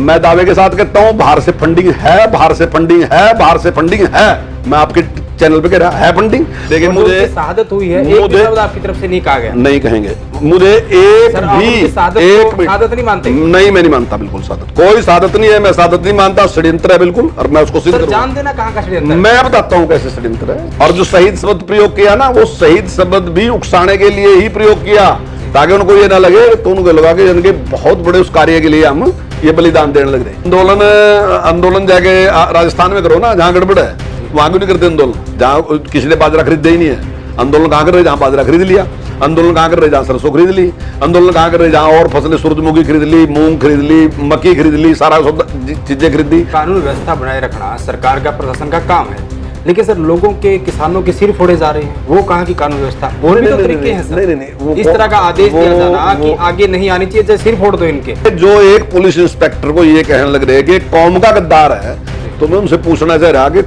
मैं दावे के साथ कहता हूं बाहर से फंडिंग है, बाहर से फंडिंग है, बाहर से फंडिंग है। मैं आपके चैनल पे कह रहा है फंडिंग। देखिए मुझे शहादत हुई है, एक भी शब्द आपकी तरफ से नहीं कहा गया। नहीं कहेंगे मुझे एक भी शहादत नहीं मानते? नहीं, मैं नहीं मानता बिल्कुल शहादत, कोई शहादत नहीं है, मैं शहादत नहीं मानता, षड्यंत्र है बिल्कुल, और मैं उसको सिद्ध करूंगा। जान देना कहां का षड्यंत्र है? मैं बताता हूं कैसे षड्यंत्र है। और जो शहीद शब्द प्रयोग किया ना, वो शहीद शब्द भी उकसाने के लिए ही प्रयोग किया, ताकि उनको ये ना लगे, तो उनको लगा कि इनके बहुत बड़े उस कार्य के लिए हम ये बलिदान देने लग रहे। आंदोलन जाके राजस्थान में करो ना, जहां गड़बड़ है वहां क्यों नहीं करते आंदोलन? जहां किसी ने बाजरा खरीदा ही नहीं है, आंदोलन कहां कर रहे? जहां बाजरा खरीद लिया। आंदोलन कहां कर रहे? जहां सरसों खरीद ली। आंदोलन कहां कर रहे? जहां और फसलें, सूरजमुखी खरीद ली, मूंग खरीद ली, मक्की खरीद ली, सारा चीजें खरीद ली। कानून व्यवस्था बनाए रखना सरकार का, प्रशासन का काम है, लेकिन सर लोगों के, किसानों के सिर फोड़े जा रहे हैं, वो कहाँ की कानून व्यवस्था? और भी तो तरीके हैं सर। नहीं, इस तरह का आदेश दिया जाना कि आगे नहीं आनी चाहिए, जैसे सिर फोड़ दो इनके। जो एक पुलिस इंस्पेक्टर को ये कहने लग रहे हैं कि कौम का गद्दार है, तो मैं उनसे पूछना चाह रहा कि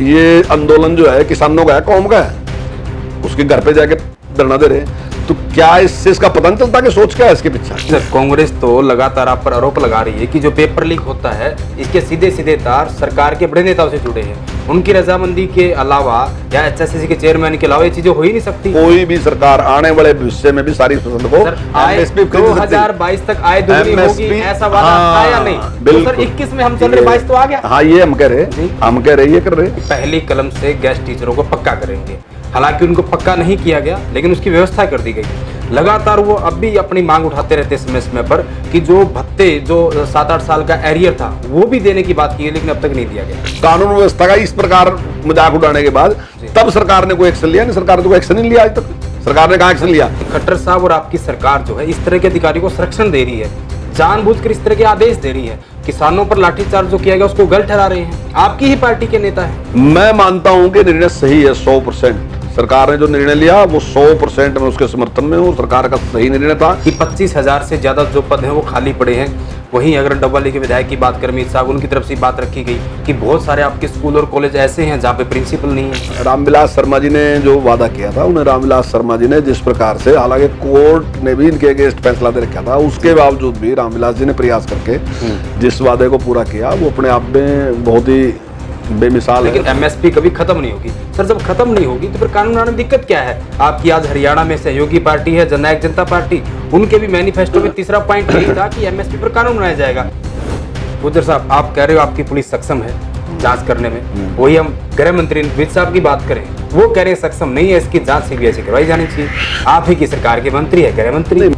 ये आंदोलन जो है किसानों का है, कौम का है? उसके घर पे जाके धरना दे रहे हैं, तो क्या इससे इसका पता नहीं चलता कि सोच क्या है इसके पीछे? सर कांग्रेस तो लगातार आप पर आरोप लगा रही है कि जो पेपर लीक होता है, इसके सीधे सीधे तार सरकार के बड़े नेताओं से जुड़े हैं। उनकी रजामंदी के अलावा या एचएससीसी के चेयरमैन के अलावा ये चीजें हो ही नहीं सकती। कोई भी सरकार आने वाले भविष्य में भी सारी फसल को 2022 तक आय दोगुनी होगी, ऐसा वादा था या नहीं? तो सर 21 में हम चल रहे, 22 तो आ गया। हाँ, ये हम कह रहे ये कर रहे। पहली कलम से गेस्ट टीचरों को पक्का करेंगे, हालांकि उनको पक्का नहीं किया गया, लेकिन उसकी व्यवस्था कर दी गई। लगातार वो अब भी अपनी मांग उठाते रहते समय समय पर कि जो भत्ते, जो 7-8 साल का एरियर था, वो भी देने की बात की है, लेकिन अब तक नहीं दिया गया। कानून व्यवस्था का इस प्रकार मजाक उड़ाने के बाद तब सरकार ने कोई एक्शन लिया नहीं? सरकार ने कोई एक्शन नहीं लिया आज तक। सरकार ने कहा एक्शन लिया? खट्टर साहब और आपकी सरकार जो है इस तरह के अधिकारियों को संरक्षण दे रही है, जानबूझकर इस तरह के आदेश दे रही है, किसानों पर लाठीचार्ज जो किया गया उसको गलत ठहरा रहे हैं। आपकी ही पार्टी के नेता है। मैं मानता हूं कि निर्णय सही है 100%। सरकार ने जो निर्णय लिया वो 100% में उसके समर्थन में हूँ। सरकार का सही निर्णय था कि 25,000 से ज्यादा जो पद हैं वो खाली पड़े हैं। वहीं अगर डब्बाली के विधायक की बात करें अमित साहब, उनकी तरफ से बात रखी गई कि बहुत सारे आपके स्कूल और कॉलेज ऐसे हैं जहाँ पे प्रिंसिपल नहीं है। रामविलास शर्मा जी ने जो वादा किया था, उन्हें रामविलास शर्मा जी ने जिस प्रकार से, हालांकि कोर्ट ने भी इनके अगेंस्ट फैसला दे रखा था, उसके बावजूद भी रामविलास जी ने प्रयास करके जिस वादे को पूरा किया वो अपने आप में बहुत ही बेमिसाल है। लेकिन एमएसपी कभी खत्म नहीं होगी सर। जब खत्म नहीं होगी तो फिर कानून बनाने में दिक्कत क्या है? आपकी आज हरियाणा में सहयोगी पार्टी है जननायक जनता पार्टी, उनके भी मैनिफेस्टो में तीसरा पॉइंट यही था कि एमएसपी पर कानून बनाया जाएगा। गुजर साहब, आप कह रहे हो आपकी पुलिस सक्षम है जांच करने में, वही हम गृह मंत्री विज साहब की बात करें, वो कह रहे हैं सक्षम नहीं है, इसकी जांच सीबीआई से करवाई जानी चाहिए। आप ही की सरकार के मंत्री है, गृह मंत्री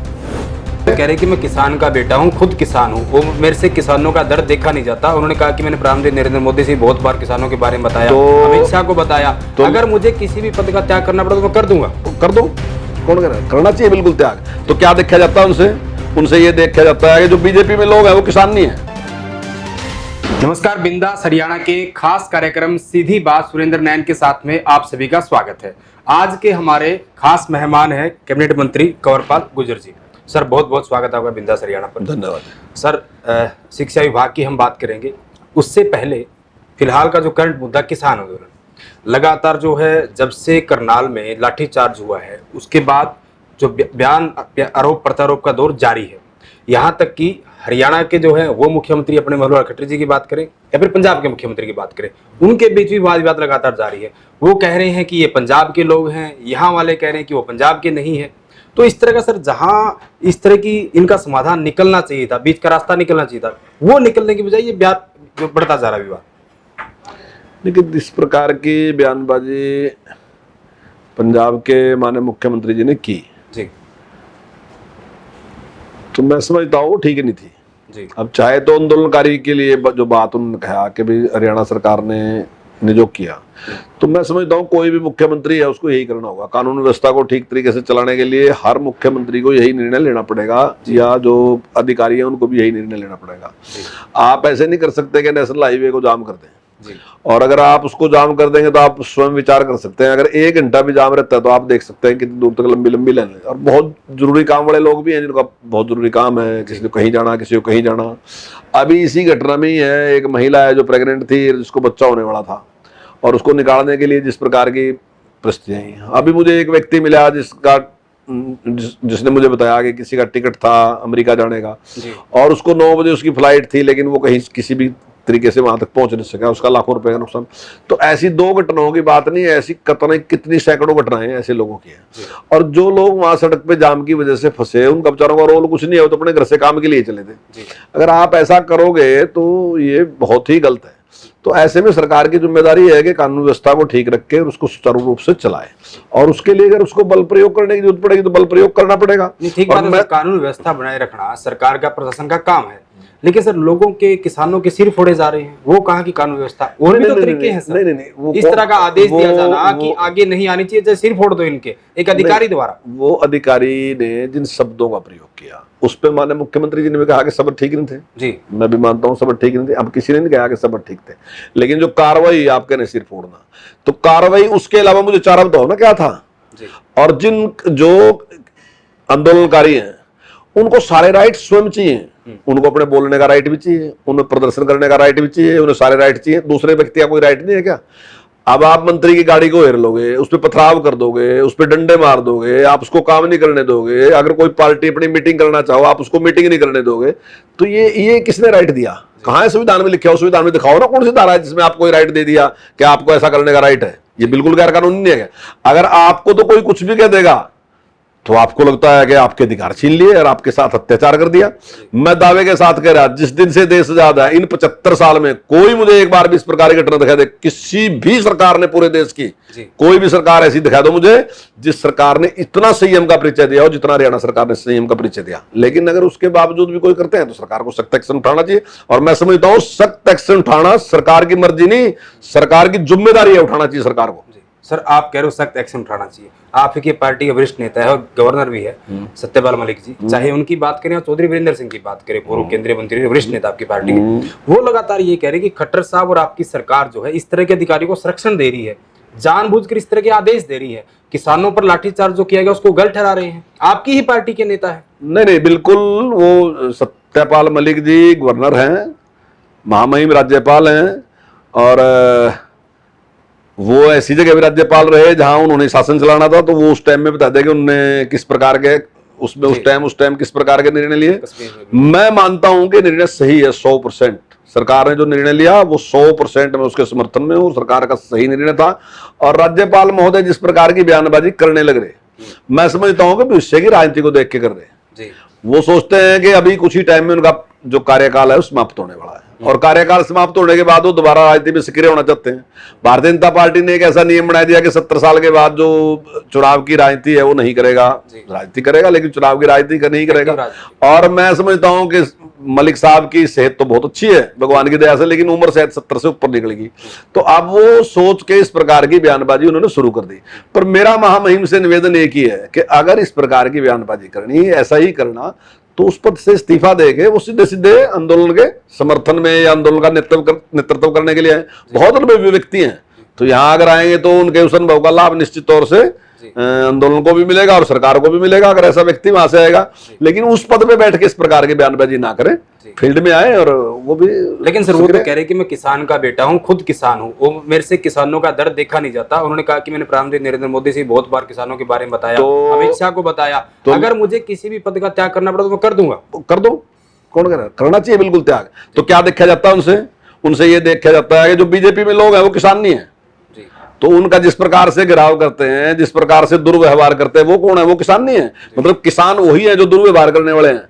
कह रहे कि मैं किसान का बेटा हूं, खुद किसान हूं, वो मेरे से किसानों का दर्द देखा नहीं जाता। उन्होंने कहा कि मैंने प्रधानमंत्री नरेंद्र मोदी से बहुत बार किसानों के बारे में बताया, अमित शाह को बताया, अगर मुझे किसी भी पद का त्याग करना पड़ा तो मैं कर दूंगा। कर दो, कौन कर? करना चाहिए बिल्कुल त्याग। तो क्या देखा जाता है उनसे? उनसे ये देखा जाता है कि जो बीजेपी में लोग हैं वो किसान नहीं है। नमस्कार, बिंदास हरियाणा के खास कार्यक्रम सीधी बात सुरेंद्र नैन के साथ में आप सभी का स्वागत है। आज के हमारे खास मेहमान है कैबिनेट मंत्री कंवरपाल गुर्जर जी। सर बहुत बहुत स्वागत है आपका बिंदास हरियाणा पर। धन्यवाद सर। शिक्षा विभाग की हम बात करेंगे, उससे पहले फिलहाल का जो करंट मुद्दा किसान आंदोलन, लगातार जो है जब से करनाल में लाठीचार्ज हुआ है उसके बाद जो बयान आरोप प्रत्यारोप का दौर जारी है। यहाँ तक कि हरियाणा के जो है वो मुख्यमंत्री अपने मनोहर लाल खट्टर जी की बात करें या फिर पंजाब के मुख्यमंत्री की बात करें, उनके बीच भी वाद विवाद लगातार जारी है। वो कह रहे हैं कि ये पंजाब के लोग हैं, यहाँ वाले कह रहे हैं कि वो पंजाब के नहीं है। तो इस तरह का सर, जहां इस तरह की इनका समाधान निकलना चाहिए था, बीच का रास्ता निकलना चाहिए था, वो निकलने की बजाय ये जो बढ़ता जा रहा विवाद। लेकिन इस प्रकार की बयानबाजी पंजाब के माननीय मुख्यमंत्री जी ने की जी, तो मैं समझता हूँ वो ठीक नहीं थी जी। अब चाहे तो आंदोलनकारी के लिए जो बात उन्होंने कहा कि भाई हरियाणा सरकार ने जो किया, तो मैं समझता हूँ कोई भी मुख्यमंत्री है उसको यही करना होगा। कानून व्यवस्था को ठीक तरीके से चलाने के लिए हर मुख्यमंत्री को यही निर्णय लेना पड़ेगा, या जो अधिकारी हैं उनको भी यही निर्णय लेना पड़ेगा। आप ऐसे नहीं कर सकते कि नेशनल हाईवे को जाम कर दें, और अगर आप उसको जाम कर देंगे तो आप स्वयं विचार कर सकते हैं, अगर 1 घंटा भी जाम रहता है तो आप देख सकते हैं कितनी दूर तक लंबी लंबी लाइन है। और बहुत जरूरी काम वाले लोग भी हैं जिनका बहुत जरूरी काम है, किसी को कहीं जाना, किसी को कहीं जाना। अभी इसी घटना में ही है, एक महिला है जो प्रेग्नेंट थी, जिसको बच्चा होने वाला था, और उसको निकालने के लिए जिस प्रकार की परिस्थितियां हैं। अभी मुझे एक व्यक्ति मिला जिसका जिसने मुझे बताया कि किसी का टिकट था अमेरिका जाने का जी। और उसको 9 बजे उसकी फ्लाइट थी, लेकिन वो कहीं किसी भी तरीके से वहां तक पहुंच नहीं सका, उसका लाखों रुपए का नुकसान। तो ऐसी 2 घटनाओं की बात नहीं है, ऐसी कितनी सैकड़ों घटनाएं ऐसे लोगों की हैं। और जो लोग वहां सड़क पे जाम की वजह से फंसे, उनका बेचारों का रोल कुछ नहीं है, वो तो अपने घर से काम के लिए चले थे। अगर आप ऐसा करोगे तो ये बहुत ही गलत है। तो ऐसे में सरकार की जिम्मेदारी है कि कानून व्यवस्था को ठीक रख के उसको सुचारू रूप से चलाए, और उसके लिए अगर उसको बल प्रयोग करने की जरूरत पड़ेगी तो बल प्रयोग करना पड़ेगा। ठीक बात है, कानून व्यवस्था बनाए रखना सरकार का, प्रशासन का काम है, लेकिन सर लोगों के, किसानों के सिर फोड़े जा रहे हैं, वो कहाँ की कानून व्यवस्था? और भी तो तरीके हैं सर। नहीं, इस तरह का आदेश दिया जाना कि आगे नहीं आनी चाहिए, जैसे सिर फोड़ दो इनके, एक अधिकारी द्वारा। वो अधिकारी ने जिन शब्दों का प्रयोग किया उस पे माननीय मुख्यमंत्री जी ने भी कहा कि सब ठीक नहीं थे। जी, मैं भी मानता हूँ सब ठीक नहीं थे, अब किसी ने नहीं कहा कि सब ठीक थे, लेकिन जो कार्रवाई आपके ने सिर फोड़ना, तो कार्रवाई उसके अलावा मुझे चारा बताओ ना क्या था। जी। और जिन जो आंदोलनकारी हैं उनको सारे राइट स्वयं चाहिए, उनको अपने बोलने का राइट भी चाहिए, उन्हें प्रदर्शन करने का राइट भी चाहिए, उन्हें सारे राइट चाहिए। दूसरे व्यक्ति का कोई राइट नहीं है क्या? अब आप मंत्री की गाड़ी को घेर लोगे, उस पर पथराव कर दोगे, उस पर डंडे मार दोगे, आप उसको काम नहीं करने दोगे, अगर कोई पार्टी अपनी मीटिंग करना चाहो आप उसको मीटिंग नहीं करने दोगे, तो ये किसने राइट दिया? कहाँ है संविधान में लिखा हो? संविधान में दिखाओ ना कौन सी धारा है जिसमें आपको ये राइट दे दिया कि आपको ऐसा करने का राइट है। ये बिल्कुल गैर कानूनी नहीं है। अगर आपको तो कोई कुछ भी कह देगा तो आपको लगता है कि आपके अधिकार छीन लिए और आपके साथ अत्याचार कर दिया। मैं दावे के साथ कह रहा, जिस दिन से देश आजाद है इन 75 साल में कोई मुझे एक बार भी इस प्रकार की घटना दिखा दे, किसी भी सरकार ने पूरे देश की कोई भी सरकार ऐसी दिखा दो मुझे जिस सरकार ने इतना संयम का परिचय दिया हो जितना हरियाणा सरकार ने संयम का परिचय दिया। लेकिन अगर उसके बावजूद भी कोई करते हैं तो सरकार को सख्त एक्शन उठाना चाहिए, और मैं समझता हूं सख्त एक्शन उठाना सरकार की मर्जी नहीं, सरकार की जिम्मेदारी है उठाना चाहिए सरकार को। सर आप कह रहे हो सख्त एक्शन उठाना चाहिए, आप ही की पार्टी के वरिष्ठ नेता है और गवर्नर भी है सत्यपाल मलिक जी, चाहे उनकी बात करें या चौधरी वीरेंद्र सिंह की बात करें, पूर्व केंद्रीय मंत्री वरिष्ठ नेता आपकी पार्टी के, वो लगातार ये कह रहे हैं कि खट्टर साहब और आपकी सरकार जो है इस तरह के अधिकारियों को संरक्षण दे रही है, जानबूझकर इस तरह के आदेश दे रही है, किसानों पर लाठीचार्ज जो किया गया उसको गलत ठहरा रहे हैं। आपकी ही पार्टी के नेता है। नहीं, बिल्कुल, वो सत्यपाल मलिक जी गवर्नर हैं, महामहिम राज्यपाल हैं, और वो ऐसी जगह भी राज्यपाल रहे जहां उन्होंने शासन चलाना था, तो वो उस टाइम में बता देंगे उन्होंने किस प्रकार के उसमें उस टाइम किस प्रकार के निर्णय लिए। मैं मानता हूं कि निर्णय सही है 100%। सरकार ने जो निर्णय लिया वो 100% में उसके समर्थन में हूं, सरकार का सही निर्णय था। और राज्यपाल महोदय जिस प्रकार की बयानबाजी करने लग रहे, मैं समझता हूं कि भविष्य की राजनीति को देख के कर रहे। वो सोचते हैं कि अभी कुछ ही टाइम में उनका जो कार्यकाल है वो समाप्त होने वाला है, और कार्यकाल समाप्त होने के बाद वो दोबारा राजनीति में सक्रिय होना चाहते हैं। भारतीय जनता पार्टी ने एक ऐसा नियम बना दिया कि 70 साल के बाद जो चुनाव की राजनीति है वो नहीं करेगा, राजनीति करेगा लेकिन चुनाव की राजनीति नहीं करेगा। और मैं समझता हूं कि मलिक साहब की सेहत तो बहुत अच्छी है भगवान की दया से, लेकिन उम्र शायद 70 से ऊपर निकलेगी, तो अब वो सोच के इस प्रकार की बयानबाजी उन्होंने शुरू कर दी। पर मेरा महामहिम से निवेदन एक ही है कि अगर इस प्रकार की बयानबाजी करनी, ऐसा ही करना, तो उस पद से इस्तीफा देके वो सीधे सीधे आंदोलन के समर्थन में या आंदोलन का नेतृत्व करने के लिए आए। बहुत अनुभवी व्यक्ति हैं, तो यहाँ अगर आएंगे तो उनके उस अनुभव का लाभ निश्चित तौर से आंदोलन को भी मिलेगा और सरकार को भी मिलेगा अगर ऐसा व्यक्ति वहां से आएगा। लेकिन उस पद पे बैठ के इस प्रकार की बयानबाजी ना करें, फील्ड में आए और वो भी। लेकिन सर वो तो कह रहे कि मैं किसान का बेटा हूं, खुद किसान हूं, वो मेरे से किसानों का दर्द देखा नहीं जाता। उन्होंने कहा कि मैंने प्रधानमंत्री नरेंद्र मोदी से बहुत बार किसानों के बारे में बताया, अमित शाह को बताया, तो अगर मुझे किसी भी पद का त्याग करना पड़ा तो मैं कर दूंगा। कर दो, कौन कह रहा है? करना चाहिए बिल्कुल त्याग। तो क्या देखा जाता है उनसे ये देखा जाता है कि जो बीजेपी में लोग हैं वो किसान नहीं है, तो उनका जिस प्रकार से गिराव करते हैं, जिस प्रकार से दुर्व्यवहार करते हैं, वो कौन है? वो किसान नहीं है। मतलब किसान वही है जो दुर्व्यवहार करने वाले हैं।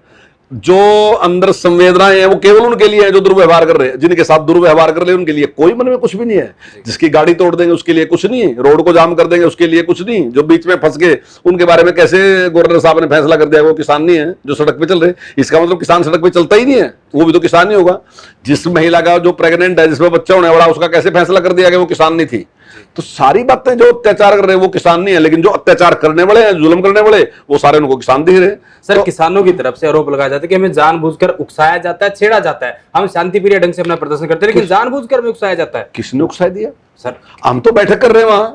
जो अंदर संवेदनाएं हैं वो केवल उनके लिए है जो दुर्व्यवहार कर रहे हैं। जिनके साथ दुर्व्यवहार कर रहे हैं उनके लिए कोई मन में कुछ भी नहीं है। जिसकी गाड़ी तोड़ देंगे उसके लिए कुछ नहीं, रोड को जाम कर देंगे उसके लिए कुछ नहीं, जो बीच में फंस गए उनके बारे में कैसे गवर्नर साहब ने फैसला कर दिया वो किसान नहीं है जो सड़क पे चल रहे। इसका मतलब किसान सड़क पे चलता ही नहीं है, वो भी तो किसान ही होगा। जिस महिला का जो प्रेग्नेंट है, जिसमें बच्चा होने वाला, उसका कैसे फैसला कर दिया कि वो किसान नहीं थी? तो सारी बातें जो अत्याचार कर रहे हैं वो किसान नहीं है, लेकिन जो अत्याचार करने वाले हैं, जुल्म करने वाले, वो सारे उनको किसान दिख रहे हैं। सर तो किसानों की तरफ से आरोप लगाया जाता है कि हमें जानबूझकर उकसाया जाता है, छेड़ा जाता है। हम शांतिप्रिय ढंग से अपना प्रदर्शन करते हैं, लेकिन जानबूझकर हमें उकसाया जाता है। किसने उकसाया दिया? सर हम तो बैठक कर रहे हैं वहां।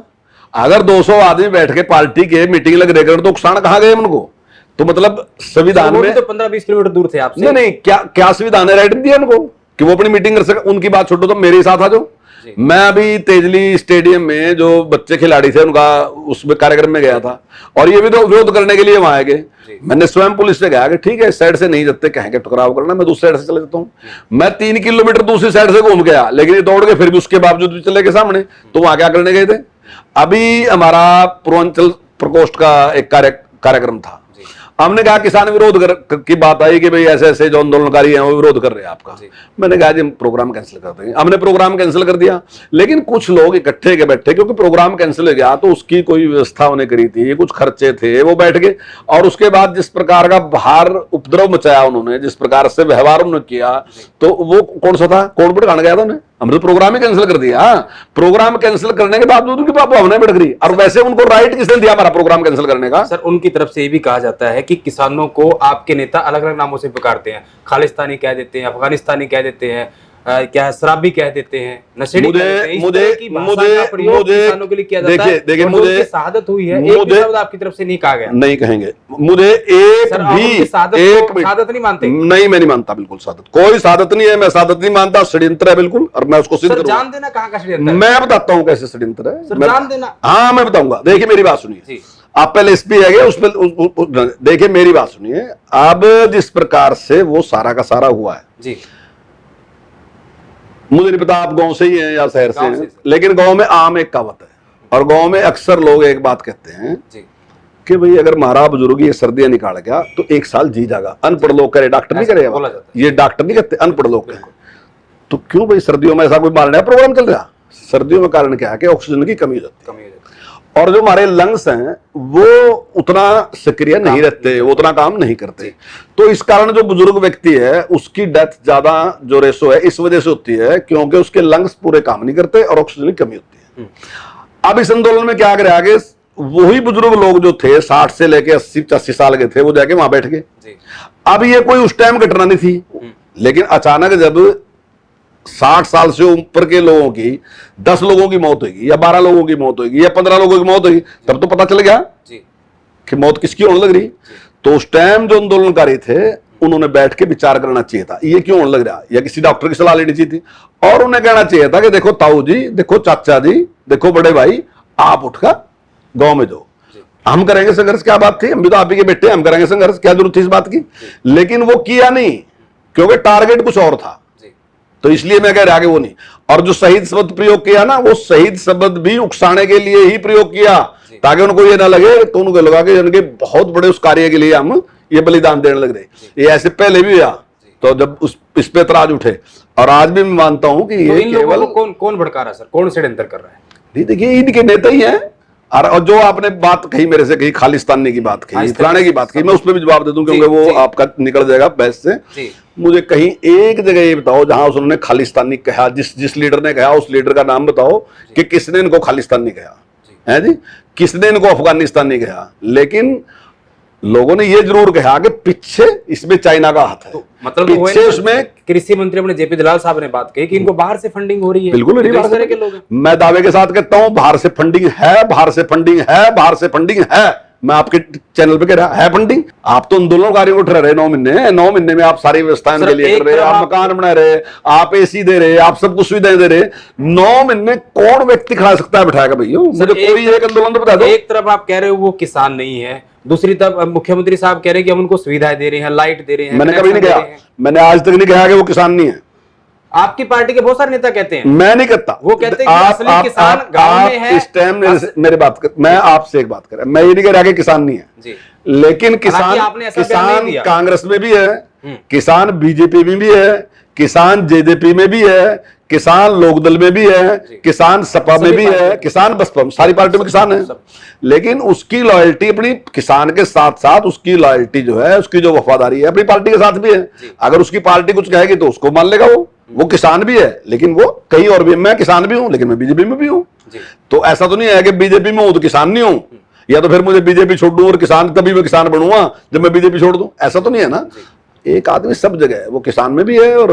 अगर 200 आदमी बैठ के पार्टी के मीटिंग लग रहे तो उकसाना कहां गए उनको? तो मतलब संविधान में तो 15-20 किलोमीटर दूर थे आपसे। नहीं, क्या संविधान ने राइट दिया उनको कि वो अपनी मीटिंग कर सके? उनकी बात छोड़ो, तो मेरे साथ आ जाओ। मैं अभी तेजली स्टेडियम में जो बच्चे खिलाड़ी थे उनका उसमें कार्यक्रम में गया था, और ये भी तो विरोध करने के लिए वहां गए। मैंने स्वयं पुलिस से कहा कि ठीक है, इस साइड से नहीं जाते, कहेंगे टकराव करना, मैं दूसरी साइड से चले जाता हूँ। मैं 3 किलोमीटर दूसरी साइड से घूम गया, लेकिन ये दौड़ के फिर भी उसके बावजूद भी चले गए सामने। तो वहां क्या करने गए थे? अभी हमारा पूर्वांचल प्रकोष्ठ का एक कार्यक्रम था, हमने कहा किसान विरोध की बात आई कि भाई ऐसे ऐसे जो आंदोलनकारी हैं वो विरोध कर रहे हैं आपका। मैंने कहा जी हम प्रोग्राम कैंसिल कर देंगे। हमने प्रोग्राम कैंसिल कर दिया, लेकिन कुछ लोग इकट्ठे के बैठे, क्योंकि प्रोग्राम कैंसिल हो गया तो उसकी कोई व्यवस्था होने करी थी, कुछ खर्चे थे, वो बैठ गए। और उसके बाद जिस प्रकार का बाहर उपद्रव मचाया उन्होंने, जिस प्रकार से व्यवहार उन्होंने किया, तो वो कौन सा था? कौन बिठाने गया था उन्हें? हमने तो प्रोग्राम ही कैंसिल कर दिया। प्रोग्राम कैंसिल करने के बाद उनकी पापा हमने बैठ गई। और वैसे उनको राइट किसने दिया हमारा प्रोग्राम कैंसिल करने का? सर उनकी तरफ से ये भी कहा जाता है कि किसानों को आपके नेता अलग अलग नामों से पुकारते हैं, खालिस्तानी कह देते हैं, अफगानिस्तानी कह देते हैं, क्या शराबी कह देते हैं, नशेड़ी कह देते हैं। इस तरह की भाषा का प्रयोग किसानों के लिए किया जाता है। देखिए, और जो उनकी शहादत हुई है, एक भी शब्द आपकी तरफ से नहीं कहा गया। नहीं कहेंगे। मुझे एक भी शहादत नहीं मानते? नहीं, मैं नहीं मानता बिल्कुल शहादत। कोई शहादत नहीं है, मैं शहादत नहीं मानता, षड्यंत्र है बिल्कुल, और मैं उसको सिद्ध करूंगा। जान देना कहाँ का षड्यंत्र है? मैं बताता हूँ कैसे षड्यंत्र है। जान देना? हाँ, मैं बताऊंगा। देखिए मेरी बात सुनिए, आप पहले एसपी है उस पर देखिए, मेरी बात सुनिए। अब जिस प्रकार से वो सारा का सारा हुआ है जी, मुझे नहीं पता आप गांव से ही हैं या शहर से हैं, लेकिन गांव में आम एक कहावत है, और गांव में अक्सर लोग एक बात कहते हैं कि भाई अगर मारा बुजुर्ग ये सर्दियां निकाल गया तो 1 साल जी जाएगा। अनपढ़ लोग करे, डॉक्टर नहीं करेगा, ये डॉक्टर नहीं कहते, अनपढ़ लोग कहे। तो क्यों भाई सर्दियों में ऐसा कोई मारने का प्रोग्राम चल रहा? सर्दियों में कारण क्या है कि ऑक्सीजन की कमी हो जाती है, और जो हमारे लंग्स हैं वो उतना सक्रिय नहीं रहते, वो उतना काम नहीं करते। तो इस कारण जो बुजुर्ग व्यक्ति है उसकी डेथ ज्यादा जो रेशो है इस वजह से होती है, क्योंकि उसके लंग्स पूरे काम नहीं करते और ऑक्सीजन की कमी होती है। अब इस आंदोलन में क्या करे आगे, वही बुजुर्ग लोग जो थे 60 से लेके 80-85 साल के थे, वो जाके वहां बैठ गए। अब ये कोई उस टाइम घटना नहीं थी, लेकिन अचानक जब 60 साल से ऊपर के लोगों की 10 लोगों की मौत होगी, या 12 लोगों की मौत होगी, या 15 लोगों की मौत होगी, तब तो पता चल गया कि मौत किसकी होने लग रही। तो उस टाइम जो आंदोलनकारी थे उन्होंने बैठ के विचार करना चाहिए था, ये क्यों होने लग रहा, या किसी डॉक्टर की सलाह लेनी चाहिए थी, और उन्हें कहना चाहिए था कि देखो ताऊ जी, देखो चाचा जी, देखो बड़े भाई, आप उठकर गांव में जाओ, हम करेंगे संघर्ष। क्या बात थी, हम भी तो आप ही के बेटे, हम करेंगे संघर्ष, क्या जरूरत थी इस बात की? लेकिन वो किया नहीं, क्योंकि टारगेट कुछ और था। तो इसलिए मैं कह रहा कि वो नहीं। और जो शहीद शब्द प्रयोग किया ना, वो शहीद शब्द भी उकसाने के लिए ही प्रयोग किया, ताकि उनको ये ना लगे, तो उनको लगा कि उनके बहुत बड़े उस कार्य के लिए हम ये बलिदान देने लग रहे। ये ऐसे पहले भी हुआ, तो जब इस पे तराज उठे, और आज भी मैं मानता हूं कि ये केवल कौन भड़का रहा है सर, कौन षड्यंत्र कर रहा है? नहीं, देखिए इनके नेता ही है। और जो आपने बात कही मेरे से, कही खालिस्तानी की बात कही, फलाने की बात कही, मैं उस पर भी जवाब दे दूं, क्योंकि वो आपका निकल जाएगा बहस से। मुझे कहीं एक जगह ये बताओ जहां उन्होंने खालिस्तानी कहा, जिस लीडर ने कहा उस लीडर का नाम बताओ कि किसने इनको खालिस्तानी कहा है जी, किसने इनको अफगानिस्तानी कहा। लेकिन लोगों ने ये जरूर कहा कि पीछे इसमें चाइना का हाथ है। तो मतलब पीछे उसमें कृषि मंत्री अपने जेपी दलाल साहब ने बात कही कि इनको बाहर से फंडिंग हो रही है। बिल्कुल नहीं, इस तरह के लोग मैं दावे के साथ कहता हूं बाहर से फंडिंग है, बाहर से फंडिंग है, बाहर से फंडिंग है। मैं आपके चैनल पे कह रहा है फंडिंग। आप तो आंदोलनकारियों को ठहरा रहे 9 महीने में आप सारी व्यवस्थाएं उनके लिए कर रहे, आप मकान बना रहे, आप एसी दे रहे, आप सब कुछ सुविधाएं दे रहे। 9 महीने कौन व्यक्ति खड़ा सकता है बिठाएगा भैया? मुझे कोई एक आंदोलन तो बता दो। एक तरफ आप कह रहे हो वो किसान नहीं है, दूसरी तरफ मुख्यमंत्री साहब कह रहे हैं कि हम उनको सुविधाएं दे रहे हैं, लाइट दे रहे हैं। मैंने कभी नहीं कहा, मैंने आज तक नहीं कहा कि वो किसान नहीं है। आपकी पार्टी के बहुत सारे नेता कहते हैं। मैं नहीं कहता, वो कहते हैं कि असली किसान गांव में है। इस टाइम मेरे बात कर, मैं आपसे एक बात कर रहा, मैं ये नहीं कह रहा कि किसान नहीं है जी। लेकिन किसान कांग्रेस में भी है, किसान बीजेपी में भी है, किसान जेजेपी में भी है, किसान लोकदल में भी है, किसान सपा में भी है, किसान बसपा, सारी पार्टी में किसान है। लेकिन उसकी लॉयल्टी अपनी किसान के साथ साथ उसकी लॉयल्टी जो है, उसकी जो वफादारी है अपनी पार्टी के साथ भी है। अगर उसकी पार्टी कुछ कहेगी तो उसको मान लेगा। वो किसान भी है, लेकिन वो कहीं और भी, मैं किसान भी हूं लेकिन मैं बीजेपी में भी हूं। तो ऐसा तो नहीं है कि बीजेपी में हूं तो किसान नहीं हूं, या तो फिर मुझे बीजेपी छोड़ दूं और किसान तभी मैं किसान बनूंगा जब मैं बीजेपी छोड़ दूं। ऐसा तो नहीं है ना। एक आदमी सब जगह है, वो किसान में भी है और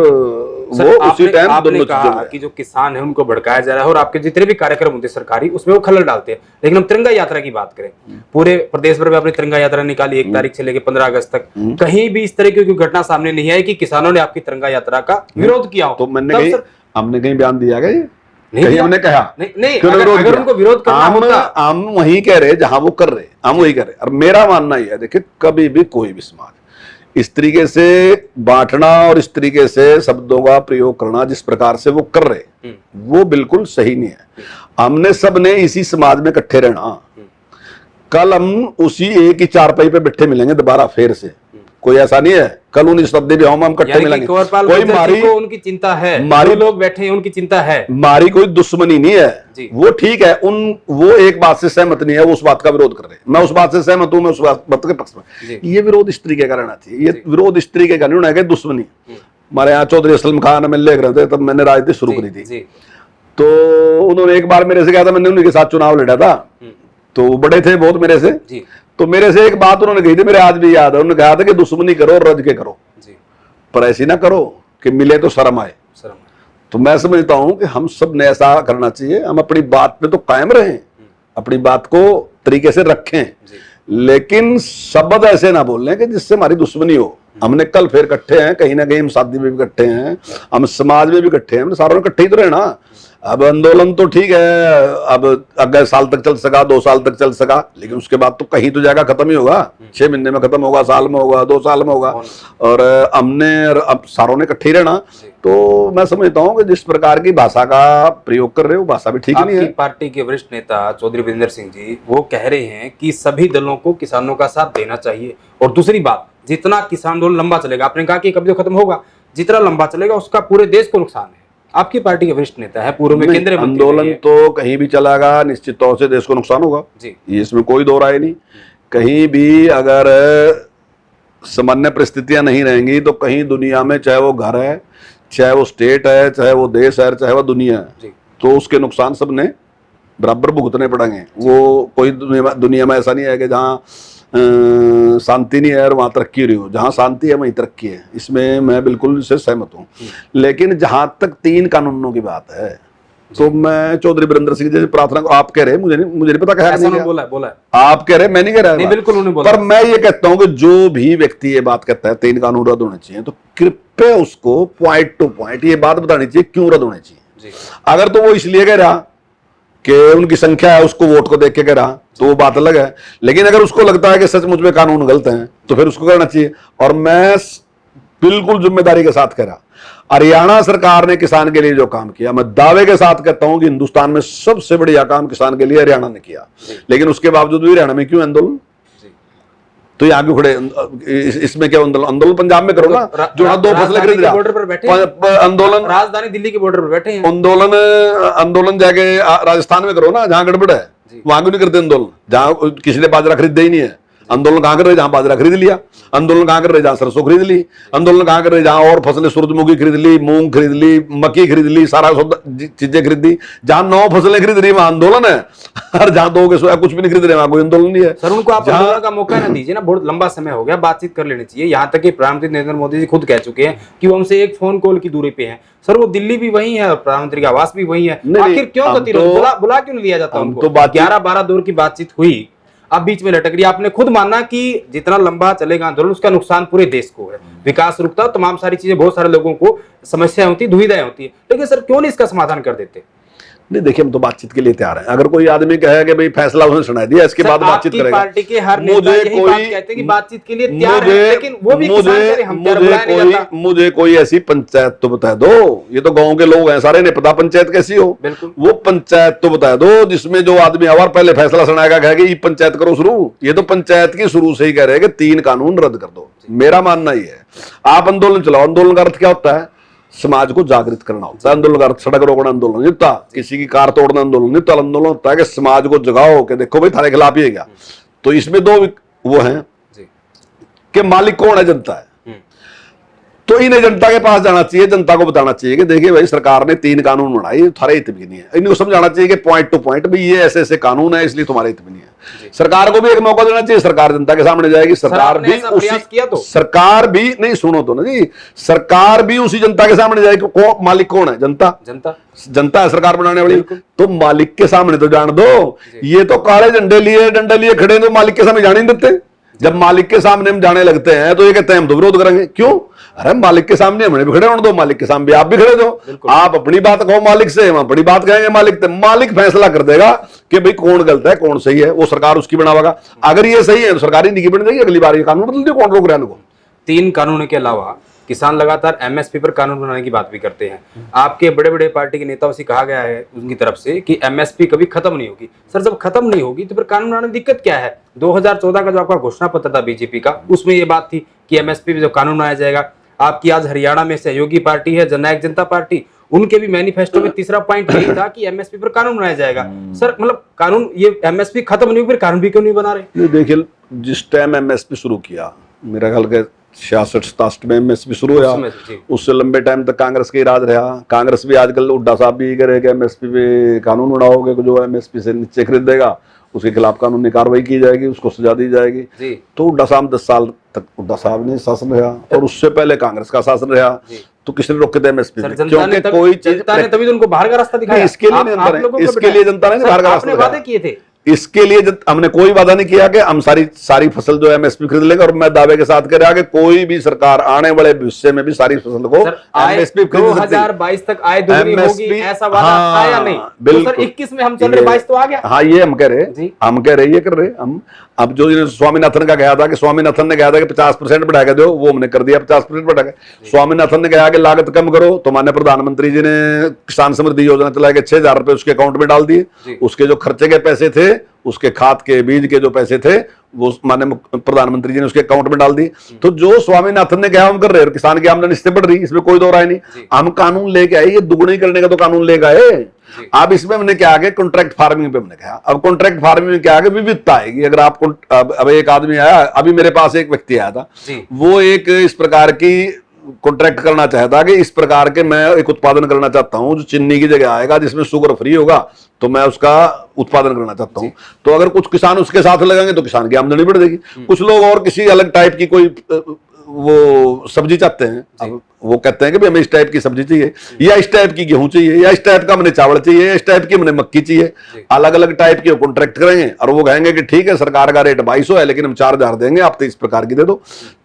वो उसी टाइम आपने कहा कि जो किसान है उनको भड़काया जा रहा है, और आपके जितने भी कार्यक्रम होते हैं सरकारी उसमें वो खलल डालते हैं। लेकिन हम तिरंगा यात्रा की बात करें, पूरे प्रदेश भर में आपने तिरंगा यात्रा निकाली 1 तारीख से लेकर 15 अगस्त तक, कहीं भी इस तरह की कोई घटना सामने नहीं आई कि किसानों ने आपकी तिरंगा यात्रा का विरोध किया हो। तो हमने कहीं बयान दिया गया नहीं कहीं दिया। हमने कहा नहीं क्यों अगर, विरोध अगर किया? उनको विरोध करना होता, हम वही कह रहे जहां वो कर रहे, हम वही कर रहे। और मेरा मानना यह है, देखिए कभी भी कोई भी समाज इस तरीके से बांटना और इस तरीके से शब्दों का प्रयोग करना जिस प्रकार से वो कर रहे, वो बिल्कुल सही नहीं है। हमने सबने इसी समाज में इकट्ठे रहना। कल हम उसी एक ही चारपाई पे बैठे मिलेंगे दोबारा फिर से, कोई ऐसा नहीं है कल उन शब्द भी हम इकट्ठे यानी कि मिलेंगे। कंवरपाल कोई गुर्जर जी मारी को उनकी चिंता है, मारी जो लोग बैठे हैं उनकी चिंता है। मारी कोई दुश्मनी नहीं है, जी। वो ठीक है। वो एक बात से सहमत नहीं है, वो उस बात का विरोध कर रहे हैं। मैं उस बात से सहमत हूं, मैं उस बात के पक्ष में। ये विरोध इस तरीके का रहना चाहिए। ये विरोध इस तरीके का नहीं होना है दुश्मनी। हमारे यहाँ चौधरी असलम खान में लिख रहे थे, तब मैंने राजनीति शुरू करी थी, तो उन्होंने एक बार मेरे से कहा था, मैंने उनके साथ चुनाव लड़ा था, तो बड़े थे बहुत मेरे से, तो मेरे से एक बात उन्होंने कही थी, मेरे आज भी याद है। उन्होंने कहा था कि दुश्मनी करो रज के करो, पर ऐसी ना करो कि मिले तो शर्म आए। तो मैं समझता हूं कि हम सब ने ऐसा करना चाहिए। हम अपनी बात पे तो कायम रहें, अपनी बात को तरीके से रखें, लेकिन शब्द ऐसे ना बोलें कि जिससे हमारी दुश्मनी हो। हमने कल फिर इकट्ठे हैं, कहीं ना कहीं हम शादी में भी इकट्ठे हैं, हम समाज में भी इकट्ठे हैं, हमने सारों ने इकट्ठे ही तो रहना। अब आंदोलन तो ठीक है, अब अगले साल तक चल सका, 2 साल तक चल सका, लेकिन उसके बाद तो कहीं तो जाएगा, खत्म ही होगा। 6 महीने में खत्म होगा, साल में होगा, 2 साल में होगा। और हमने अब सारों ने इकट्ठे ही रहना। तो मैं समझता हूं कि जिस प्रकार की भाषा का प्रयोग कर रहे हो, भाषा भी ठीक नहीं है। पार्टी के वरिष्ठ नेता चौधरी वीरेंद्र सिंह जी वो कह रहे हैं कि सभी दलों को किसानों का साथ देना चाहिए, और दूसरी बात, जितना किसान आंदोलन लंबा चलेगा, आपने कहा कि कभी तो खत्म होगा, जितना लंबा चलेगा उसका पूरे देश को नुकसान है। आपकी पार्टी के वरिष्ठ नेता है, पूर्व में केंद्रीय मंत्री आंदोलन तो कहीं भी चलेगा, निश्चित तौर से देश को नुकसान होगा जी, इसमें कोई दो राय नहीं। कहीं भी अगर सामान्य परिस्थितियां नहीं रहेंगी तो कहीं दुनिया में, चाहे वो घर है, चाहे वो स्टेट है, चाहे वो देश है, चाहे वो दुनिया है, तो उसके नुकसान सबने बराबर भुगतने पड़ेंगे। वो कोई दुनिया में ऐसा नहीं है कि जहाँ शांति नहीं है और वहां तरक्की हो रही हो। जहां शांति है वहीं तरक्की है, इसमें मैं बिल्कुल इससे सहमत हूं। लेकिन जहां तक 3 कानूनों की बात है, तो मैं चौधरी वीरेंद्र सिंह जैसे प्रार्थना, आप कह रहे हैं, मुझे नहीं पता क्या बोला आप कह रहे हैं, मैं नहीं कह रहा, बिल्कुल उन्होंने बोला। पर मैं ये कहता हूं कि जो भी व्यक्ति ये बात कहता है 3 कानून रद्द होने चाहिए, तो कृपया उसको पॉइंट टू पॉइंट ये बात बतानी चाहिए क्यों रद्द होने चाहिए। अगर तो वो इसलिए कह रहा कि उनकी संख्या है, उसको वोट को देख के कह रहा, तो वो बात अलग है। लेकिन अगर उसको लगता है कि सचमुच में कानून गलत हैं, तो फिर उसको करना चाहिए। और मैं बिल्कुल जिम्मेदारी के साथ कह रहा, हरियाणा सरकार ने किसान के लिए जो काम किया, मैं दावे के साथ कहता हूं कि हिंदुस्तान में सबसे बढ़िया काम किसान के लिए हरियाणा ने किया। लेकिन उसके बावजूद भी हरियाणा में क्यों आंदोलन? तो यहाँ क्यों खड़े? इसमें क्या आंदोलन पंजाब में करो ना, जो 2 फसलें खरीद रहा, बॉर्डर पर बैठे आंदोलन राजधानी दिल्ली के बॉर्डर पर बैठे हैं, आंदोलन जाके राजस्थान में करो ना, जहां गड़बड़ है वहां क्यों नहीं करते आंदोलन? जहां किसी ने बाजरा खरीदा ही नहीं है, आंदोलन कहां कर रहे? जहां बाजरा खरीद लिया। आंदोलन कहां कर रहे? जहां सरसों खरीद ली। आंदोलन कहां कर रहे? जहां और फसलें, सूरजमुखी खरीद ली, मूंग खरीद ली, मक्की खरीद ली, सारा चीजें खरीद ली। जहां 9 फसलें खरीद रही वहां आंदोलन है, और जहां 2 के सोया कुछ भी नहीं खरीद रहे वहां कोई आंदोलन नहीं है। सर उनको आप आंदोलन का मौका ना दीजिए ना, बहुत लंबा समय हो गया, बातचीत कर लेनी चाहिए। यहाँ तक कि प्रधानमंत्री नरेंद्र मोदी जी खुद कह चुके हैं कि वो हमसे एक फोन कॉल की दूरी पे हैं। सर वो दिल्ली भी वही है और प्रधानमंत्री का आवास भी वही है, आखिर क्यों गतिरोध? बुला क्यों नहीं लिया जाता उनको? 11-12 दौर की बातचीत हुई, अब बीच में लटक रही। आपने खुद माना कि जितना लंबा चलेगा आंदोलन उसका नुकसान पूरे देश को है, विकास रुकता है, तमाम सारी चीजें, बहुत सारे लोगों को समस्या होती है, दुविधाएं होती है, लेकिन सर क्यों नहीं इसका समाधान कर देते? नहीं देखिए, हम तो बातचीत के लिए तैयार हैं। अगर कोई आदमी कहे कि भाई फैसला उसने सुना दिया, इसके बाद बातचीत करेगा, पार्टी के हर नेता यही बात कहते हैं कि बातचीत के लिए तैयार है, लेकिन वो भी किसान कह रहे हम तैयार, बुलाया नहीं जाता। मुझे कोई ऐसी पंचायत तो बता दो, ये तो गांव के लोग हैं, सारे ने पता पंचायत कैसी हो, वो पंचायत तो बता दो जिसमें जो आदमी आवार पहले फैसला सुनाएगा, कहेगा ये पंचायत करो शुरू। ये तो पंचायत की शुरू से ही कह रहे हैं कि 3 कानून रद्द कर दो। मेरा मानना ये है, आप आंदोलन चलाओ। आंदोलन का अर्थ क्या होता है? समाज को जागृत करना होता है। आंदोलन का अर्थ सड़क रोकना आंदोलन नहीं होता, किसी की कार तोड़ना आंदोलन नहीं होता। आंदोलन होता है कि समाज को जगाओ कि देखो भाई थारे खिलाफ ही है क्या। तो इसमें 2 वो हैं कि मालिक कौन है? जनता है। तो इन्हें जनता के पास जाना चाहिए, जनता को बताना चाहिए कि देखिए भाई सरकार ने 3 कानून बनाए, थारे हित में नहीं है। इनको समझाना चाहिए कि पॉइंट टू पॉइंट भी ये ऐसे ऐसे कानून है, इसलिए तुम्हारे हित में नहीं है। सरकार को भी एक मौका देना चाहिए, सरकार जनता के सामने जाएगी। सरकार भी सरकार भी नहीं, सुनो तो ना जी, सरकार भी उसी जनता के सामने जाएगी। मालिक कौन है? जनता है सरकार बनाने वाली। तो मालिक के सामने तो जान दो। ये तो काले डंडे लिए खड़े, तो मालिक के सामने जाने नहीं देते। जब मालिक के सामने हम जाने लगते हैं तो ये कहते हैं हम तो विरोध करेंगे। क्यों? अरे मालिक के सामने हमने भी खड़े होने दो, मालिक के सामने आप भी खड़े दो। आप अपनी बात कहो मालिक से, हम अपनी बात कहेंगे मालिक से। मालिक फैसला कर देगा कि भाई कौन गलत है कौन सही है, वो सरकार उसकी बनावेगा। अगर ये सही है तो सरकार ही नहीं बन जाएगी, अगली बार ये कानून बदल दियो, कौन रोक रहा है इनको। 3 कानूनों के अलावा किसान लगातार एमएसपी पर कानून बनाने की बात भी करते हैं। आपके बड़े बड़े पार्टी के नेताओं से कहा गया है उनकी तरफ से कि एमएसपी कभी खत्म नहीं होगी। सर जब खत्म नहीं होगी तो फिर कानून बनाने में दिक्कत क्या है? 2014 का जो आपका घोषणा पत्र था बीजेपी का, उसमें ये बात थी कि एमएसपी पे जो कानून बनाया जाएगा। आपकी आज हरियाणा में सहयोगी पार्टी है जननायक जनता पार्टी, उनके भी मैनिफेस्टो में तीसरा पॉइंट यही था कि एमएसपी पर कानून बनाया जाएगा। सर मतलब कानून, ये एमएसपी खत्म नहीं हुई फिर कानून भी क्यों नहीं बना रहे? देखिए जिस टाइम एमएसपी शुरू किया, मेरा ख्याल के 66-67 में एमएसपी शुरू हुआ, उससे लंबे टाइम तक कांग्रेस का ही राज रहा। कांग्रेस भी आजकल हुड्डा साहब भी करेगा एमएसपी पे कानून बनाओगे, जो एमएसपी से नीचे खरीदेगा उसके खिलाफ कानूनी कार्रवाई की जाएगी, उसको सजा दी जाएगी। तो हुड्डा साहब 10 साल तक हुड्डा साहब ने शासन रहा और उससे पहले कांग्रेस का शासन रहा। तो किसने रोके थे एमएसपी? क्योंकि कोई जनता ने तभी तो उनको बाहर का रास्ता दिखाया। इसके लिए जनता ने बाहर का रास्ता वादे किए थे। इसके लिए हमने कोई वादा नहीं किया कि हम सारी फसल जो एमएसपी खरीद लेंगे। और मैं दावे के साथ कह रहा कि कोई भी सरकार आने वाले भविष्य में भी सारी फसल को एमएसपी 2022 तक आय दोगुनी होगी, ऐसा वादा था या नहीं? तो सर 21 में हम चल रहे, 22 तो आ गया। हाँ ये हम कह रहे ये कर रहे हम। अब जो स्वामीनाथन का कहा था कि स्वामीनाथन ने कहा था कि 50% बढ़ा के दो, वो हमने कर दिया 50% बढ़ा के। स्वामीनाथन ने कहा कि लागत कम करो, तो माननीय प्रधानमंत्री जी ने किसान समृद्धि योजना चला के 6,000 रुपए उसके अकाउंट में डाल दिए। उसके जो खर्चे के पैसे थे, उसके खाद के बीज के जो पैसे थे, वो माननीय प्रधानमंत्री जी ने उसके अकाउंट में डाल दी। तो जो स्वामीनाथन ने कहा हम कर रहे हैं, किसान की आमदनी इससे बढ़ रही, इसमें कोई दो राय नहीं। हम कानून लेके आए, ये दुगुनी करने का तो कानून लेके आए। अब इसमें हमने क्या आगे कॉन्ट्रैक्ट फार्मिंग पे हमने कहा। अब कॉन्ट्रैक्ट फार्मिंग में क्या आगे विविधता आएगी। अगर आप अब एक आदमी आया, अभी मेरे पास एक व्यक्ति आया था, वो एक इस प्रकार की कॉन्ट्रैक्ट करना चाहता कि इस प्रकार के मैं एक उत्पादन करना चाहता हूं जो चीनी की जगह आएगा, जिसमें शुगर फ्री होगा, तो मैं उसका उत्पादन करना चाहता हूं। तो अगर कुछ किसान उसके साथ लगेंगे तो किसान की आमदनी बढ़ जाएगी। कुछ लोग और किसी अलग टाइप की कोई वो सब्जी चाहते हैं, अब वो कहते हैं कि हमें इस टाइप की सब्जी चाहिए, या इस टाइप की गेहूं चाहिए, या इस टाइप का हमने चावल चाहिए, या इस टाइप की हमने मक्की चाहिए। अलग अलग टाइप की कॉन्ट्रैक्ट करेंगे और वो कहेंगे कि ठीक है सरकार का रेट 2200 है लेकिन हम 4,000 देंगे, आप तो इस प्रकार की दे दो।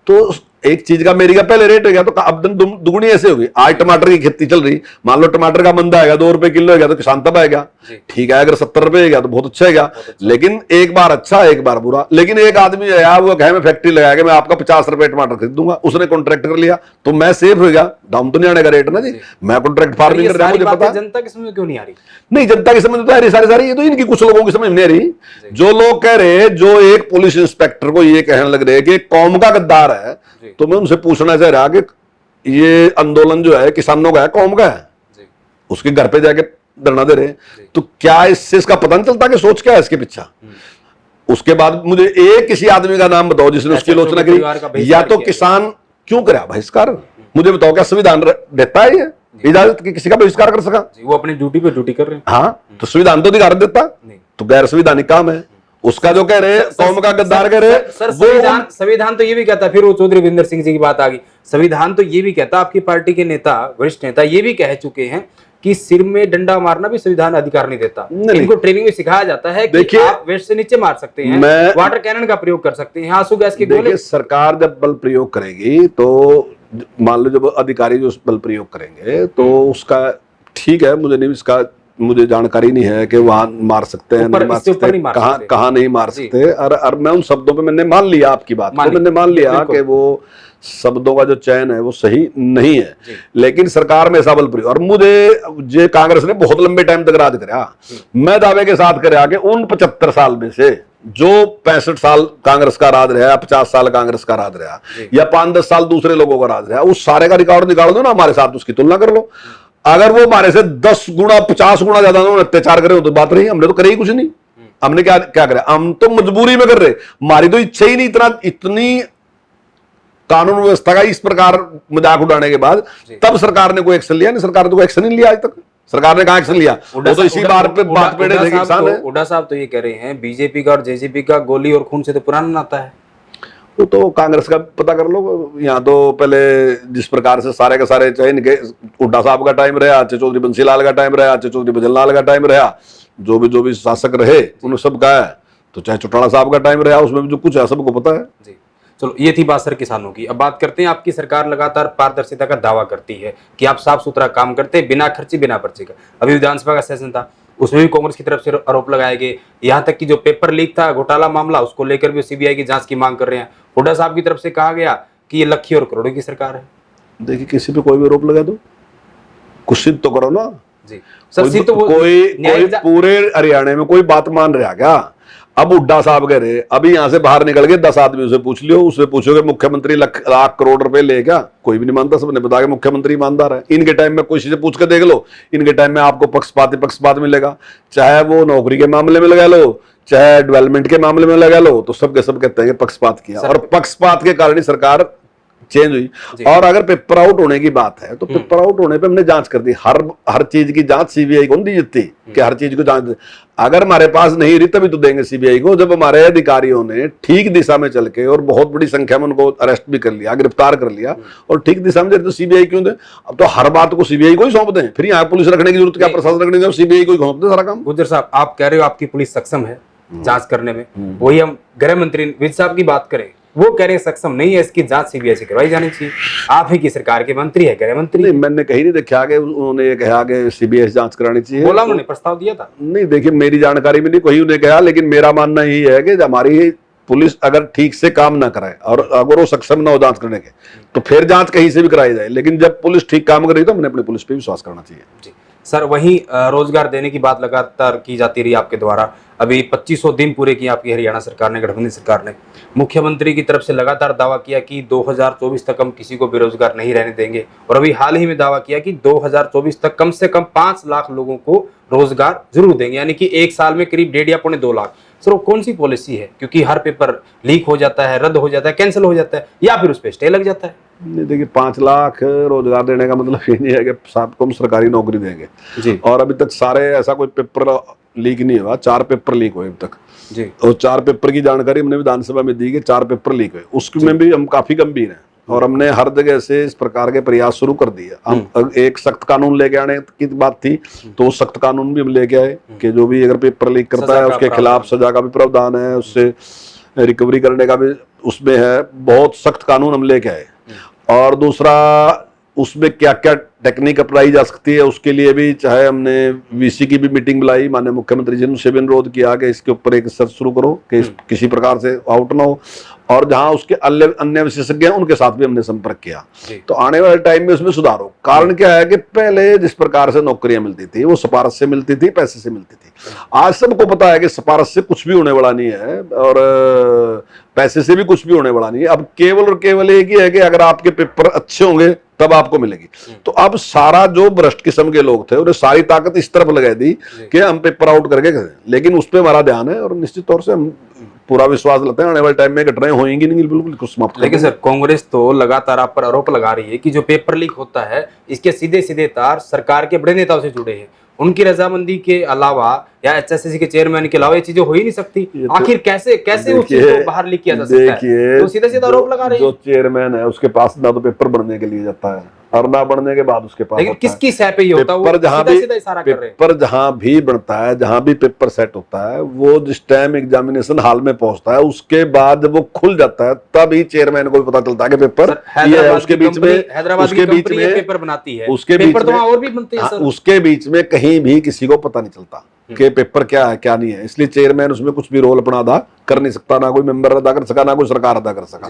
तो एक चीज का मेरी का पहले रेट हो गया तो अब दुगुनी ऐसे होगी। आज टमाटर की खेती चल रही, मान लो टमाटर का मंदा आएगा 2 रुपए किलो है तो किसान तब आएगा, ठीक है। अगर 70 रुपए है तो बहुत अच्छा है, लेकिन एक बार अच्छा एक बार बुरा। लेकिन एक आदमी आया, वो कहे मैं फैक्ट्री लगा के मैं आपका 50 रुपए टमाटर खरीद दूंगा, उसने कॉन्ट्रैक्ट कर लिया, तो मैं सेफ हो गया, डाउन तो नहीं आने का रेट ना जी। मैं कॉन्ट्रैक्ट फार्मिंग कर रहा हूं, मुझे पता। जनता की समझ क्यों नहीं आ रही? नहीं, जनता की समझ तो आ रही सारी, ये तो इनकी कुछ लोगों की समझ नहीं आ रही। जो लोग कह रहे, जो एक पुलिस इंस्पेक्टर को ये कहने लग रहे कि कौम का गद्दार है, तो मैं उनसे पूछना चाह रहा कि ये आंदोलन जो है किसानों का है कौम का है? उसके घर पे जाके धरना दे रहे, तो क्या इससे इसका पता नहीं चलता कि सोच क्या है इसके पीछे? उसके बाद मुझे एक किसी आदमी का नाम बताओ जिसने उसकी आलोचना करी, या तो किसान क्यों करे बहिष्कार? मुझे बताओ, क्या संविधान देता है ये इजाजत कि किसी का बहिष्कार कर सका? वो अपनी ड्यूटी पे ड्यूटी कर रहे हैं। हाँ, तो संविधान तो अधिकार देता नहीं, तो गैर संविधानिक काम है उसका। जो कह रहे कौम का गद्दार कह रहे, सर संविधान तो ये भी कहता, फिर वो चौधरी वीरेंद्र सिंह जी की बात आ गई। संविधान तो ये भी कहता, आपकी पार्टी के नेता, वरिष्ठ नेता ये भी कह चुके हैं कि सिर में डंडा मारना भी संविधान अधिकार नहीं देता। इनको ट्रेनिंग में सिखाया जाता है कि आप वेस्ट से नीचे मार सकते हैं, वाटर कैनन का प्रयोग कर सकते हैं, आंसू गैस के गोले। सरकार जब बल प्रयोग करेगी तो मान लो जब अधिकारी जो बल प्रयोग करेंगे तो उसका ठीक है, मुझे जानकारी नहीं है कि वहां मार सकते हैं, नहीं मार सकते, कहाँ नहीं मार सकते। और मैं उन शब्दों पे मैंने मान लिया आपकी बात को, मैंने मान लिया कि वो शब्दों का जो चयन है वो सही नहीं है, लेकिन सरकार में ऐसा बल प्रयोग। और मुझे कांग्रेस ने बहुत लंबे टाइम तक राज करा, मैं दावे के साथ करा कि उन 75 साल में से जो 65 साल कांग्रेस का राज रहा, 50 साल कांग्रेस का राज रहा, या 5-10 साल दूसरे लोगों का राज रहा, उस सारे का रिकॉर्ड निकाल दो ना हमारे साथ, उसकी तुलना कर लो। अगर वो हमारे से 10 गुना 50 गुना ज्यादा अत्याचार करे तो बात रही, हमने तो करे ही कुछ नहीं। हमने क्या करे? हम तो मजबूरी में कर रहे, हमारी तो इच्छा ही नहीं। इतनी कानून व्यवस्था का इस प्रकार मजाक उड़ाने के बाद तब सरकार ने कोई एक्शन लिया नहीं। सरकार ने तो कोई एक्शन नहीं लिया आज तक। सरकार ने कहा एक्शन लिया, वो तो इसी बार पे बात पेड़े थे किसान है। हुड्डा साहब तो ये कह रहे हैं बीजेपी का और जेजेपी का गोली और खून से तो पुराना नाता है। वो तो कांग्रेस का पता कर लो। यहाँ तो पहले जिस प्रकार से सारे के सारे, चाहे इनके हुड्डा साहब का टाइम रहा, चाहे चौधरी बंसीलाल का टाइम रहा, चाहे चौधरी भजनलाल का टाइम रहा, जो भी शासक रहे उन्होंने सब कहा है, तो चाहे चौटाला साहब का टाइम रहा, उसमें भी जो कुछ है सबको पता है। चलो ये थी बात सर किसानों की। अब बात करते हैं, आपकी सरकार लगातार पारदर्शिता का दावा करती है कि आप साफ सुथरा काम करते हैं, बिना खर्ची बिना पर्ची का। अभी विधानसभा का सेशन था, उसमें भी कांग्रेस की तरफ से आरोप लगाए गए। यहाँ तक कि जो पेपर लीक था, घोटाला मामला, उसको लेकर भी सीबीआई की जांच की मांग कर रहे हैं। हुड्डा साहब की तरफ से कहा गया कि ये लखी और करोड़ों की सरकार है। देखिए, किसी पे कोई भी आरोप लगा दो, कुछ सिद्ध तो करो ना जी सर, कोई, तो वो कोई पूरे हरियाणा में कोई बात मान रहा क्या? अब हुड्डा साहब कह रहे, अभी यहां से बाहर निकल गए 10 आदमी से पूछ लियो, उससे पूछोगे मुख्यमंत्री लाख करोड़ रुपए ले क्या? कोई भी नहीं मानता, सबने बता के मुख्यमंत्री ईमानदार है। इनके टाइम में कोई से पूछ के देख लो, इनके टाइम में आपको पक्षपात मिलेगा, चाहे वो नौकरी के मामले में लगा लो, चाहे डेवलपमेंट के मामले में लगा लो, तो सबके सब कहते हैं पक्षपात किया, और पक्षपात के कारण ही सरकार चेंज हुई। और अगर पेपर आउट होने की बात है तो पेपर आउट होने पे हमने जांच कर दी, हर चीज की जांच सीबीआई को नहीं जितती कि हर चीज को जांच। अगर हमारे पास नहीं रही तभी तो देंगे सीबीआई को, जब हमारे अधिकारियों ने ठीक दिशा में चल के और बहुत बड़ी संख्या में उनको अरेस्ट भी कर लिया, गिरफ्तार कर लिया, और ठीक दिशा में तो सीबीआई क्यों दे? अब तो हर बात को सीबीआई को ही सौंप दें, फिर यहाँ पुलिस रखने की जरूरत क्या, प्रशासन रखने की, सीबीआई को ही सौंप दे सारा काम। गुज्जर साहब, आप कह रहे हो आपकी पुलिस सक्षम है जांच करने में, वही हम गृह मंत्री विज साहब की बात करें, वो कह रहे हैं सक्षम नहीं है, इसकी जांच सीबीआई से करवाई जानी चाहिए। आप ही की सरकार के मंत्री है, गृह मंत्री। नहीं, मैंने कहीं नहीं देखा कि उन्होंने ये कहा कि सीबीआई जांच करानी चाहिए, बोला उन्होंने, प्रस्ताव दिया था। नहीं, देखिए मेरी जानकारी में नहीं कोई उन्हें कहा, लेकिन मेरा मानना यही है कि हमारी पुलिस अगर ठीक से काम ना कराए और अगर वो सक्षम ना हो जांच करने के, तो फिर जांच कहीं से भी कराई जाए, लेकिन जब पुलिस ठीक काम कर रही तो हमने अपनी पुलिस पे विश्वास करना चाहिए। जी सर, वहीं रोजगार देने की बात लगातार की जाती रही आपके द्वारा। अभी 2500 दिन पूरे किए आपकी हरियाणा सरकार ने, गठबंधन सरकार ने। मुख्यमंत्री की तरफ से लगातार दावा किया कि 2024 तक हम किसी को बेरोजगार नहीं रहने देंगे, और अभी हाल ही में दावा किया कि 2024 तक कम से कम 5 लाख लोगों को रोजगार जरूर देंगे, यानी कि एक साल में करीब 1.5 या 2.5 लाख। सर वो कौन सी पॉलिसी है? क्योंकि हर पेपर लीक हो जाता है, रद्द हो जाता है, कैंसिल हो जाता है, या फिर उस पर स्टे लग जाता है। नहीं, देखिए 5 लाख रोजगार देने का मतलब ये नहीं है कि सबको हम सरकारी नौकरी देंगे जी। और अभी तक सारे ऐसा कोई पेपर लीक नहीं हुआ, 4 पेपर लीक हुए अभी तक जी। और 4 पेपर की जानकारी हमने विधानसभा में दी कि 4 पेपर लीक हुए, उसमें भी हम काफी गंभीर हैं और हमने हर जगह से इस प्रकार के प्रयास शुरू कर दिए। हम एक सख्त कानून लेके आने की बात थी तो सख्त कानून भी हम लेके आए कि जो भी अगर पेपर लीक करता है उसके खिलाफ सजा का भी प्रावधान है, उससे रिकवरी करने का भी उसमें है, बहुत सख्त कानून हम लेके आए। और दूसरा, उसमें क्या क्या टेक्निक अपनाई जा सकती है उसके लिए भी, चाहे हमने वीसी की भी मीटिंग बुलाई, माननीय मुख्यमंत्री जी ने उनसे भी अनुरोध किया कि इसके ऊपर एक सर्च शुरू करो कि किसी प्रकार से आउट ना हो, और जहां उसके अन्य विशेषज्ञ हैं उनके साथ भी हमने संपर्क किया। तो आने वाले टाइम में उसमें सुधार हो। कारण क्या है कि पहले जिस प्रकार से नौकरियां मिलती थी वो सिफारिश से मिलती थी, पैसे से मिलती थी। आज सबको पता है कि सिफारिश से कुछ भी होने वाला नहीं है और पैसे से भी कुछ भी होने वाला नहीं है। अब केवल और केवल एक ही है कि अगर आपके पेपर अच्छे होंगे तब आपको मिलेगी। तो अब सारा जो भ्रष्ट किस्म के लोग थे उन्हें सारी ताकत इस तरफ लगा दी कि हम पेपर आउट करके करें, लेकिन उस पर हमारा ध्यान है और निश्चित तौर से हम पूरा विश्वास लेते हैं आने वाले टाइम में घटनाएं होंगी नहीं, बिल्कुल कुछ समाप्त। लेकिन सर कांग्रेस तो लगातार आप पर आरोप लगा रही है कि जो पेपर लीक होता है इसके सीधे सीधे तार सरकार के बड़े नेताओं से जुड़े हैं, उनकी रजामंदी के अलावा या एचएससीसी के चेयरमैन के अलावा ये चीजें हो ही नहीं सकती। आखिर कैसे कैसे उस चीज को बाहर लीक किया जा सकता है? तो सीधे सीधे आरोप लगा रहे हैं। जो चेयरमैन है उसके पास ना तो पेपर बनने के लिए जाता है और ना बनने के बाद उसके पास, लेकिन किसकी सह पे ये होता है? पेपर जहां भी सीधा इशारा कर रहे हैं। पेपर जहां भी बनता है, जहां भी पेपर सेट होता है, वो जिस टाइम एग्जामिनेशन हॉल में पहुंचता है उसके बाद जब वो खुल जाता है तभी चेयरमैन को भी पता चलता है कि पेपर ये है। उसके बीच में पेपर बनाती है, उसके बीच में और भी बनते हैं सर। उसके बीच में कहीं भी किसी को पता नहीं चलता कि पेपर क्या है क्या नहीं है, इसलिए चेयरमैन उसमें कुछ भी रोल अपना अदा कर नहीं सकता, ना कोई मेंबर अदा कर सका, ना कोई सरकार अदा कर सका।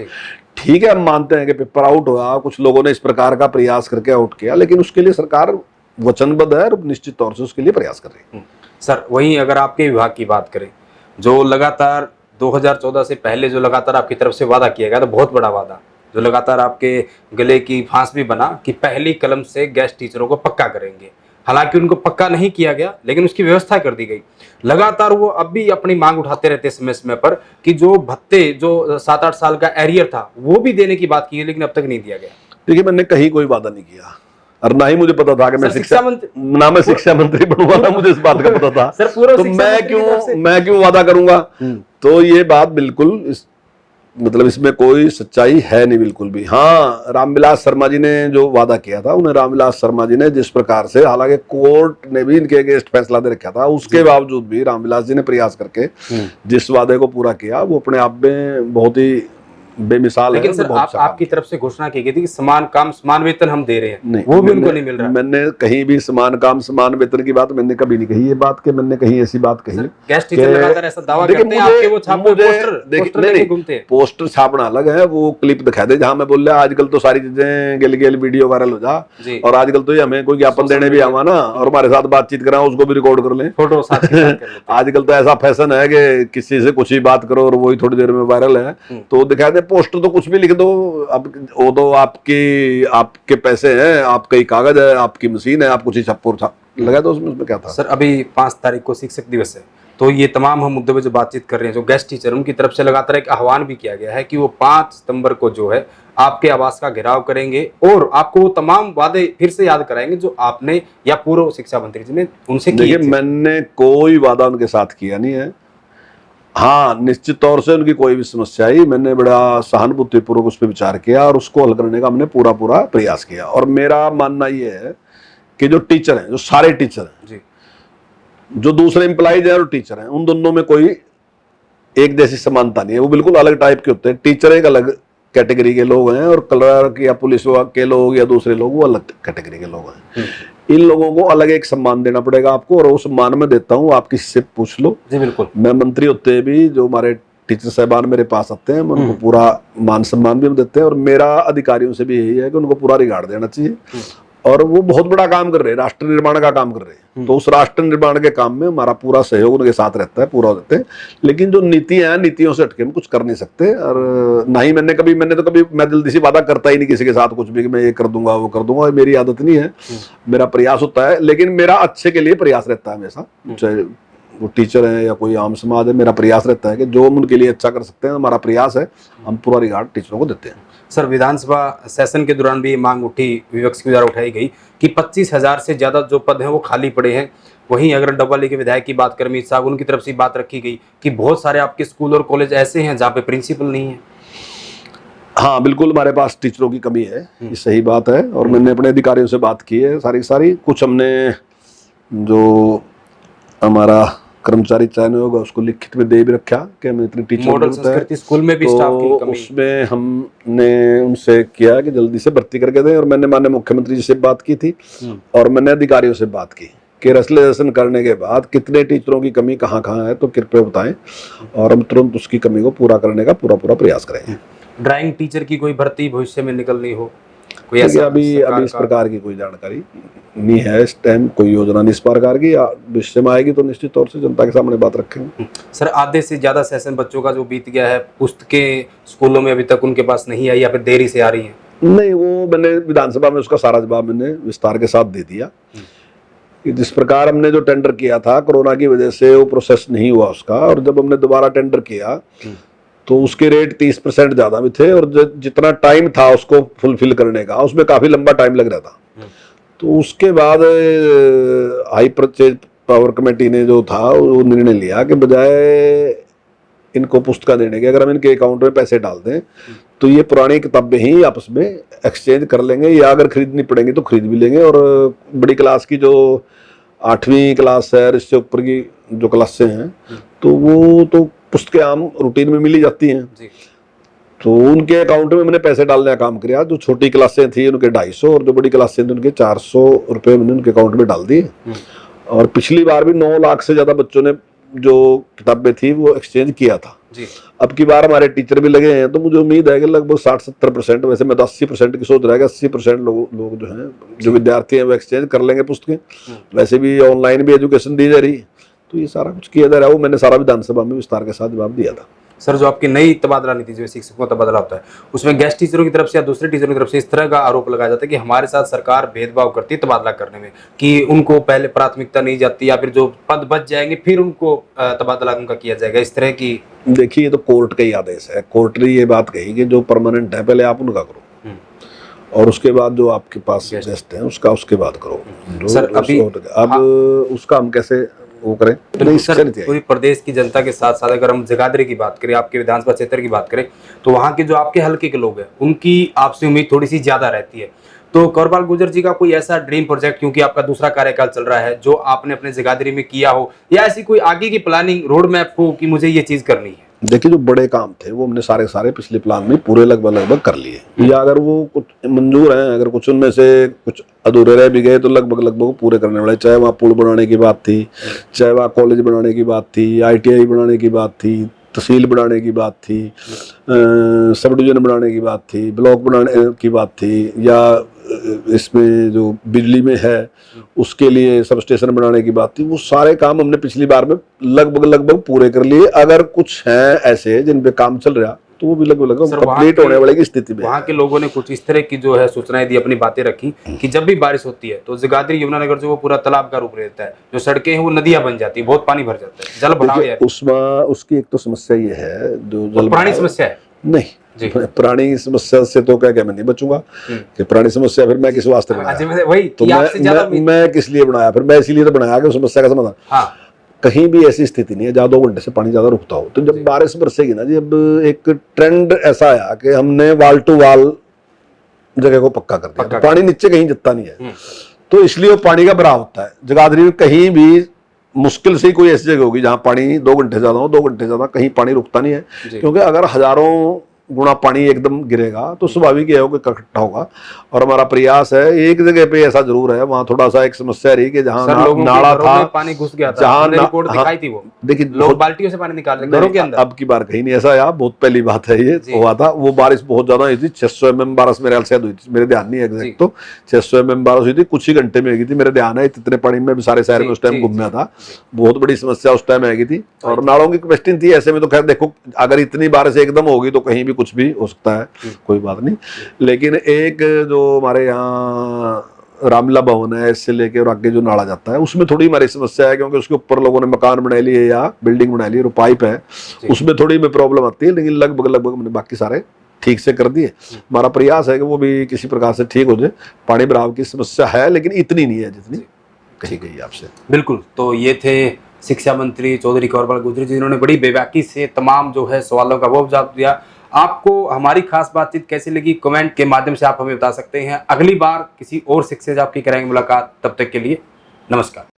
ठीक है, हम मानते हैं कि पेपर आउट हुआ, कुछ लोगों ने इस प्रकार का प्रयास करके आउट किया, लेकिन उसके लिए सरकार वचनबद्ध है और निश्चित तौर से उसके लिए प्रयास कर रही है। सर वहीं अगर आपके विभाग की बात करें, जो लगातार 2014 से पहले जो लगातार आपकी तरफ से वादा किया गया था, बहुत बड़ा वादा, जो लगातार आपके गले की फांस भी बना कि पहली कलम से गेस्ट टीचरों को पक्का करेंगे। हालांकि उनको पक्का नहीं किया गया, लेकिन उसकी व्यवस्था कर दी गई। लगातार वो अब भी अपनी मांग उठाते रहते समय समय पर कि जो भत्ते जो 7-8 साल का एरियर था वो भी देने की बात की है, लेकिन अब तक नहीं दिया गया। देखिए, मैंने कहीं कोई वादा नहीं किया और ना ही मुझे पता था कि मैं शिक्षा मंत्री बनूंगा, ना मुझे इस बात का पता था। सर पूरा तो मैं क्यों वादा करूंगा? तो ये बात बिल्कुल मतलब इसमें कोई सच्चाई है नहीं बिल्कुल भी। हाँ, रामविलास शर्मा जी ने जो वादा किया था, उन्हें रामविलास शर्मा जी ने जिस प्रकार से, हालांकि कोर्ट ने भी इनके अगेंस्ट फैसला दे रखा था, उसके बावजूद भी रामविलास जी ने प्रयास करके जिस वादे को पूरा किया वो अपने आप में बहुत ही बेमिसाल है। लेकिन सर बहुत अच्छा आपकी तरफ से घोषणा की गई थी कि समान काम समान वेतन हम दे रहे हैं, नहीं, वो भी उनको नहीं मिल रहा। मैंने कहीं भी समान काम समान वेतन की बात मैंने कभी नहीं कही। ये बात कि मैंने कहीं ऐसी बात कही गेस्ट टीचर लगातार ऐसा दावा करते हैं, आपके वो छापे पोस्टर लेके घूमते हैं। पोस्टर छापना अलग है, वो क्लिप दिखा दे जहां मैं बोल रहा आजकल तो सारी चीजें गेल गेल वीडियो वायरल हो जा, और आजकल तो ये हमें कोई ज्ञापन देने भी आवा ना और हमारे साथ बातचीत करा उसको भी रिकॉर्ड कर लें, फोटो साथ के साथ कर लेते हैं। आजकल तो ऐसा फैशन है कि किसी से कुछ ही बात करो और वही थोड़ी देर में वायरल है। तो दिखा दे पोस्टर तो कुछ भी लिख दो, अब वो तो आपके पैसे हैं, आपका ही कागज है, आपकी मशीन है, आप कुछ ही छप्पर लगा दो उसमें क्या था। सर अभी 5 तारीख को शिक्षक दिवस है, तो ये तमाम हम मुद्दों पे जो बातचीत कर रहे हैं, जो गेस्ट टीचर उनकी तरफ से लगातार एक आह्वान भी किया गया है कि वो 5 सितंबर को जो है आपके आवास का घेराव करेंगे और आपको वो तमाम वादे फिर से याद कराएंगे जो आपने या पूर्व शिक्षा मंत्री जी ने उनसे किए थे। मैंने कोई वादा उनके साथ किया नहीं है। हाँ, निश्चित तौर से उनकी कोई भी समस्या आई, मैंने बड़ा सहानुभूतिपूर्वक उस पर विचार किया और उसको हल करने का हमने पूरा प्रयास किया। और मेरा मानना ये है कि जो टीचर हैं, जो सारे टीचर हैं जी, जो दूसरे एम्प्लॉइज हैं और टीचर हैं, उन दोनों में कोई एक जैसी समानता नहीं है, वो बिल्कुल अलग टाइप के होते हैं। टीचर एक अलग कैटेगरी के लोग हैं और क्लर्क या पुलिस विभाग के लोग या दूसरे लोग वो अलग कैटेगरी के लोग हैं। इन लोगों को अलग एक सम्मान देना पड़ेगा आपको, और वो सम्मान में देता हूँ, आप किसी से पूछ लो। जी बिल्कुल। मैं मंत्री होते भी जो हमारे टीचर साहबान मेरे पास आते हैं, मैं उनको पूरा मान सम्मान भी देते हैं, और मेरा अधिकारियों से भी यही है कि उनको पूरा रिगार्ड देना चाहिए। और वो बहुत बड़ा काम कर रहे हैं, राष्ट्र निर्माण का काम कर रहे हैं, तो उस राष्ट्र निर्माण के काम में हमारा पूरा सहयोग उनके साथ रहता है, पूरा देते हैं। लेकिन जो नीतियां हैं, नीतियों से हटके हम कुछ कर नहीं सकते। और ना ही मैंने तो कभी मैं जल्दी से वादा करता ही नहीं किसी के साथ कुछ भी कि मैं ये कर दूंगा वो कर दूंगा, मेरी आदत नहीं है। मेरा प्रयास होता है, लेकिन मेरा अच्छे के लिए प्रयास रहता है हमेशा, चाहे वो टीचर है या कोई आम समाज है। मेरा प्रयास रहता है कि जो हम उनके लिए अच्छा कर सकते हैं, हमारा प्रयास है, हम पूरा रिगार्ड टीचरों को देते हैं। सर विधानसभा सेशन के दौरान भी मांग उठी, विपक्ष के द्वारा उठाई गई कि 25,000 से ज्यादा जो पद हैं वो खाली पड़े हैं। वहीं अगर डब्बाली के विधायक की बात करें अमित साहब, उनकी तरफ से बात रखी गई कि बहुत सारे आपके स्कूल और कॉलेज ऐसे हैं जहाँ पे प्रिंसिपल नहीं है। हाँ बिल्कुल, हमारे पास टीचरों की कमी है, ये सही बात है। और मैंने अपने अधिकारियों से बात की है सारी कुछ हमने जो हमारा कर्मचारी चयन होगा उसको लिखित में दे भी रखा कि हमें इतनी टीचर मॉडल संस्कृति स्कूल में भी तो स्टाफ की कमी, उसमें हमने उनसे किया कि जल्दी से भर्ती करके दें। और मैंने माननीय मुख्यमंत्री जी से बात की थी और मैंने अधिकारियों से बात की कि रेसलेशन करने के बाद कितने टीचरों की कमी कहाँ है तो कृपया बताएं, और हम तुरंत उसकी कमी को पूरा करने का पूरा प्रयास करेंगे। ड्राइंग टीचर की कोई भर्ती भविष्य में निकलनी हो, कोई ऐसा अभी इस प्रकार की कोई जानकारी नहीं है इस टाइम, कोई योजना नहीं इस प्रकार की। भविष्य में आएगी तो निश्चित तौर से जनता के सामने बात रखेंगे। सर आधे से ज्यादा सेशन बच्चों का जो बीत गया है, पुस्तकें स्कूलों में अभी तक उनके पास नहीं आई या फिर देरी से आ रही है? नहीं, वो मैंने विधानसभा में उसका सारा जवाब मैंने विस्तार के साथ दे दिया कि जिस प्रकार हमने जो टेंडर किया था कोरोना की वजह से वो प्रोसेस नहीं हुआ उसका, और जब हमने दोबारा टेंडर किया तो उसके रेट 30% ज्यादा भी थे, और जितना टाइम था उसको फुलफिल करने का उसमें काफी लंबा टाइम लग रहा था। तो उसके बाद हाई परचेज पावर कमेटी ने जो था वो निर्णय लिया कि बजाय इनको पुस्तकें देने के, अगर हम इनके अकाउंट में पैसे डाल दें तो ये पुरानी किताबें ही आपस में एक्सचेंज कर लेंगे, या अगर खरीदनी पड़ेंगी तो खरीद भी लेंगे। और बड़ी क्लास की जो 8वीं क्लास है, इससे ऊपर की जो क्लासें हैं, तो वो तो पुस्तकें आम रूटीन में मिली जाती हैं, तो उनके अकाउंट में मैंने पैसे डालने का काम किया। जो छोटी क्लासें थी उनके 250 और जो बड़ी क्लासें थी उनके 400 रुपये मैंने उनके अकाउंट में डाल दिए। और पिछली बार भी 9 लाख से ज्यादा बच्चों ने जो किताबें थी वो एक्सचेंज किया था जी। अब की बार हमारे टीचर भी लगे हैं, तो मुझे उम्मीद है कि लगभग 60-70%, वैसे मैं तो 80% की सोच रहा है कि 80% लोग जो हैं, जो विद्यार्थी हैं वो एक्सचेंज कर लेंगे पुस्तकें। वैसे भी ऑनलाइन भी एजुकेशन दी जा रही है, तो ये सारा कुछ किया जा रहा है। वो मैंने सारा विधानसभा में विस्तार के साथ जवाब दिया था। सर जो आपकी नई तबादला नीति जो शिक्षकों का तबादला होता है, उसमें गेस्ट टीचरों की तरफ से या दूसरे टीचरों की तरफ से इस तरह का आरोप लगाया जाता है कि हमारे साथ सरकार भेदभाव करती है तबादला करने में, कि उनको पहले प्राथमिकता नहीं जाती या फिर जो पद बच जाएंगे फिर उनको तबादला उनका किया जाएगा, इस तरह की। देखिए, ये तो कोर्ट का ही आदेश है। कोर्ट ने ये बात कही कि जो परमानेंट है पहले आप उनका करो, और उसके बाद जो आपके पास गेस्ट है उसके बाद करो। सर अभी अब उसका हम कैसे वो करें? पूरी प्रदेश की जनता के साथ साथ अगर हम जगाधरी की बात करें, आपके विधानसभा क्षेत्र की बात करें, तो वहाँ के जो आपके हल्के के लोग हैं उनकी आपसे उम्मीद थोड़ी सी ज्यादा रहती है। तो कंवरपाल गुर्जर जी का कोई ऐसा ड्रीम प्रोजेक्ट, क्योंकि आपका दूसरा कार्यकाल चल रहा है, जो आपने अपने जगाधरी में किया हो, या ऐसी कोई आगे की प्लानिंग रोड मैप हो कि मुझे ये चीज करनी है? देखिए जो बड़े काम थे वो हमने सारे सारे पिछले प्लान में पूरे लगभग कर लिए, या अगर वो कुछ मंजूर हैं, अगर कुछ उनमें से कुछ अधूरे रह भी गए तो लगभग पूरे करने वाले। चाहे वहाँ पुल बनाने की बात थी, चाहे वहाँ कॉलेज बनाने की बात थी, ITI बनाने की बात थी, तहसील बनाने की बात थी, सब डिवीजन बनाने की बात थी, ब्लॉक बनाने की बात थी, या इसमें जो बिजली में है उसके लिए सब स्टेशन बनाने की बात थी, वो सारे काम हमने पिछली बार में लगभग पूरे कर लिए। अगर कुछ हैं ऐसे जिन पे काम चल रहा तो वो भी लगभग कंप्लीट होने वाले की स्थिति में। वहाँ के लोगों ने कुछ इस तरह की जो है सूचनाएं दी, अपनी बातें रखी कि जब भी बारिश होती है तो जगाधरी यमुनानगर जो वो पूरा तालाब का रूप लेता है, जो सड़कें हैं वो नदियां बन जाती है, बहुत पानी भर जाता है, जल भराव है। उसमें उसकी एक तो समस्या ये है जो जल पुरानी समस्या है नहीं, पुरानी समस्या से तो क्या मैं नहीं बचूंगा कि पुरानी समस्या फिर मैं किस वास्ते बनाया, वही तो मैं किस लिए बनाया, फिर मैं इसीलिए तो बनाया कि समस्या का समाधान। हाँ। कहीं भी ऐसी स्थिति नहीं है जहाँ 2 घंटे से पानी ज्यादा रुकता हो। तो जब बारिश बरसेगी ना जी, अब एक ट्रेंड ऐसा आया कि हमने वाल टू वाल जगह को पक्का कर दिया, पानी नीचे कहीं जता नहीं है, तो इसलिए वो पानी का भराव होता है। जगाधरी में कहीं भी मुश्किल से कोई ऐसी जगह होगी जहाँ पानी 2 घंटे ज्यादा हो, 2 घंटे ज्यादा कहीं पानी रुकता नहीं है, क्योंकि अगर हजारों गुना पानी एकदम गिरेगा तो स्वाभाविक है कि इकट्ठा होगा। और हमारा प्रयास है, एक जगह पे ऐसा जरूर है वहां थोड़ा सा एक समस्या रही कि जहां नाला था, पानी घुस गया था, जहां रिपोर्ट दिखाई थी, वो देखिए लोग बाल्टियों से पानी निकाल रहे घरों के अंदर। अब की बार कहीं नहीं ऐसा यार, बहुत पहली बात है ये हुआ था। वो बारिश बहुत ज्यादा हुई थी, 600 mm बारिश मेरे ख्याल से हुई थी, मेरे ध्यान नहीं है एग्जैक्ट, तो 600 mm बारिश हुई थी, कुछ ही घंटे में गई थी, मेरे ध्यान है। इतने पानी में सारे शहर में उस टाइम घूमना था, बहुत बड़ी समस्या उस टाइम आएगी थी। और नालों की क्वेश्चन थी, ऐसे में तो खैर देखो अगर इतनी बारिश एकदम होगी तो कहीं भी कुछ भी हो सकता है, कोई बात नहीं। लेकिन एक जो हमारे यहाँ रामलीला भवन है, इससे लेके और आगे जो नाला जाता है उसमें थोड़ी हमारी समस्या है, क्योंकि उसके ऊपर लोगों ने मकान बना लिए या बिल्डिंग बना ली और पाइप है, उसमें थोड़ी में प्रॉब्लम आती है। लेकिन लगभग हमने बाकी सारे ठीक से कर दिए। हमारा प्रयास है कि वो भी किसी प्रकार से ठीक हो जाए। पानी भराव की समस्या है लेकिन इतनी नहीं है जितनी कही गई आपसे। बिल्कुल। तो ये थे शिक्षा मंत्री चौधरी कंवरपाल गुर्जर जी, जिन्होंने बड़ी बेबाकी से तमाम जो है सवालों का वो जवाब दिया। आपको हमारी खास बातचीत कैसी लगी, कमेंट के माध्यम से आप हमें बता सकते हैं। अगली बार किसी और शिक्षक से आपकी कराएंगे मुलाकात, तब तक के लिए नमस्कार।